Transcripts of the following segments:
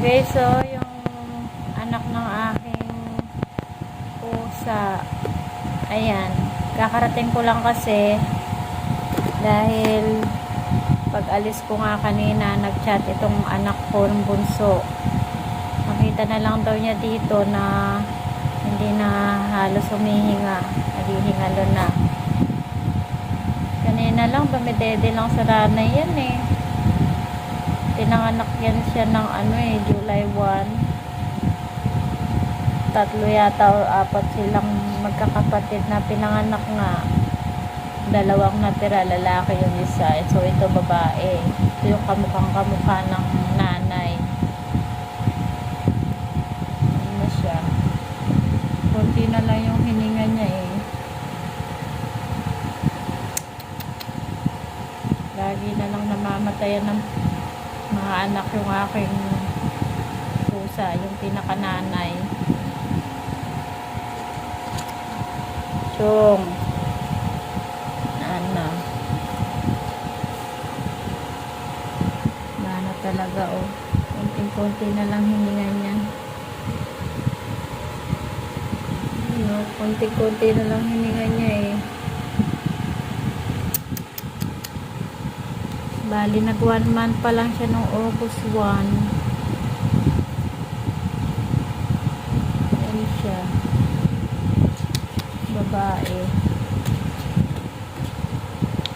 Okay, so yung anak ng aking pusa, ayan, kakarating ko lang kasi dahil pag alis ko nga kanina, nag-chat itong anak ko ng bunso. Makita na lang daw niya dito na hindi na halos humihinga, naghihingalo na. Kanina lang, bumidede lang sa nanay yan eh. Pinanganak yan siya ng July 1. Tatlo yata o 4 silang magkakapatid na pinanganak nga. Dalawang natira, lalaki yung isa. So ito babae. Ito yung kamukhang-kamukha ng nanay. Ano siya? Kunti na lang yung hininga niya eh. Lagi na lang namamatayan ng mga anak yung aking pusa, yung pinakananay. Chong. Ano. Mana talaga oh. Kunting-kunti na lang hininga niya. Kunti-kunti na lang hininga niya eh. Bali, nag 1 month pa lang siya nung August 1. Ayan siya. Babae.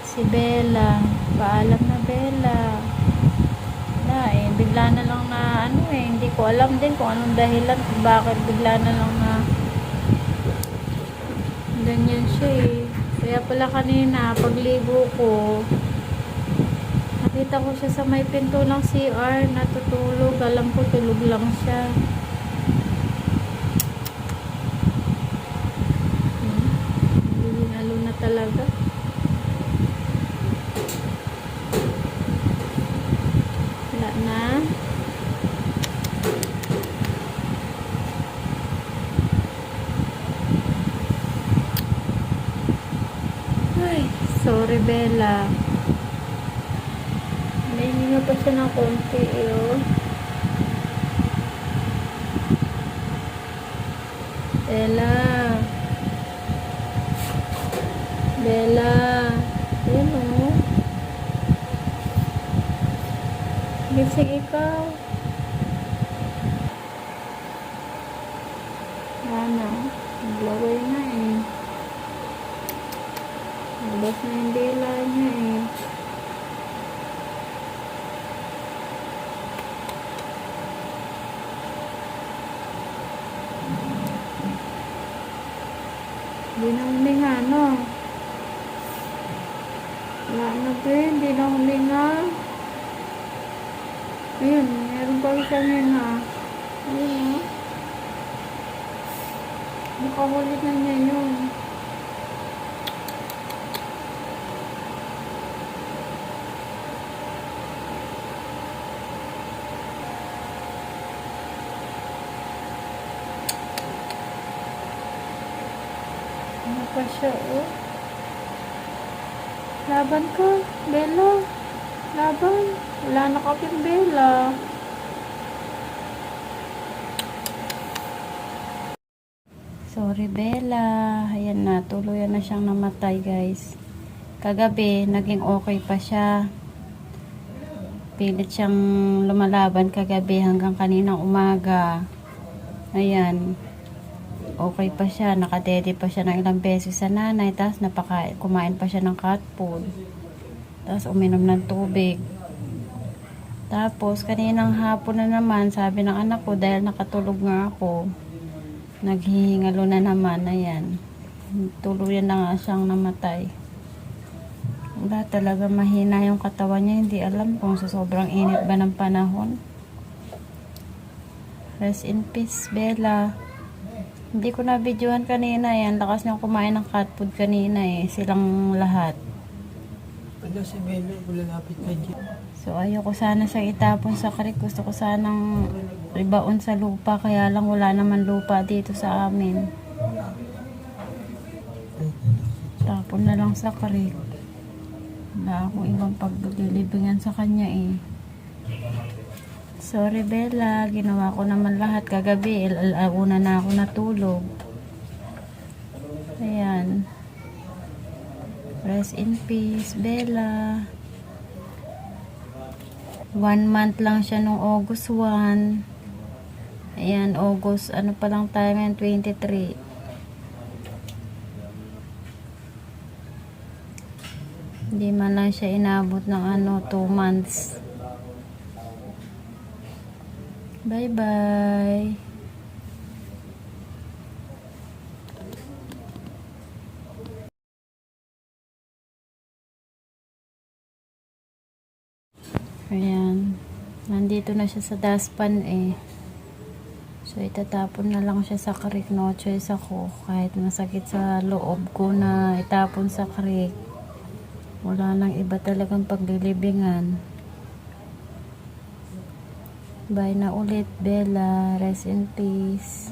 Si Bella. Paalam na Bella. Wala eh. Bigla na lang na hindi ko alam din kung anong dahilan kung bakit bigla na lang na ganyan siya eh. Kaya pala kanina, pagligo ko, nakita ko siya sa may pinto ng CR, natutulog. Alam ko tulog lang siya. Lalo na talaga. Wala na. Ay, sorry Bella. May hinga pa siya ng konti eh, oh. Bella. Bella. Ayan oh. Gising ikaw. Ano? Naglaway na eh. Nabas na yung dila niya eh. Hindi na huminga, no? Wala na ba? Hindi na huminga. Ayun, meron pa isang hinga. Ayun, no? Nakahulit na niya yun. Ano pa siya, oh? Laban ka, Bella. Laban. Wala na kaping Bella. Sorry, Bella. Ayan na, tuluyan na siyang namatay, guys. Kagabi, naging okay pa siya. Pilit siyang lumalaban kagabi hanggang kaninang umaga. Ayan. Okay pa siya, nakadede pa siya ng ilang beses sa nanay, tapos kumain pa siya ng cat food, tapos uminom ng tubig. Tapos kaninang hapon na naman, sabi ng anak ko, dahil nakatulog nga ako, naghihingalo na naman. Ayan, tuluyan na nga siyang namatay. Wala, talaga mahina yung katawan niya. Hindi alam kung sa sobrang init ba ng panahon. Rest in peace, Bella. Hindi ko na videohan kanina. Yan, lakas niyang kumain ng cat food kanina eh. Silang lahat. Wala si Bella, lalapit na dyan. So, ayoko sana siyang itapon sa creek. Gusto ko sanang ibaon sa lupa. Kaya lang wala naman lupa dito sa amin. Tapon na lang sa creek. Wala akong ibang paglilibingan sa kanya eh. Sorry Bella, ginawa ko naman lahat kagabi. Una na ako natulog. Ayan. Rest in peace, Bella. 1 month lang siya nung August 1. Ayan, August, ano pa lang tayo ngayon, 23. Hindi man lang siya inabot ng 2 months. Bye-bye. Ayan. Nandito na siya sa dustpan eh. So, itatapon na lang siya sa creek. No choice ako. Kahit masakit sa loob ko na itapon sa creek. Wala nang iba talagang paglilibingan. Bye na ulit, Bella. Rest in peace.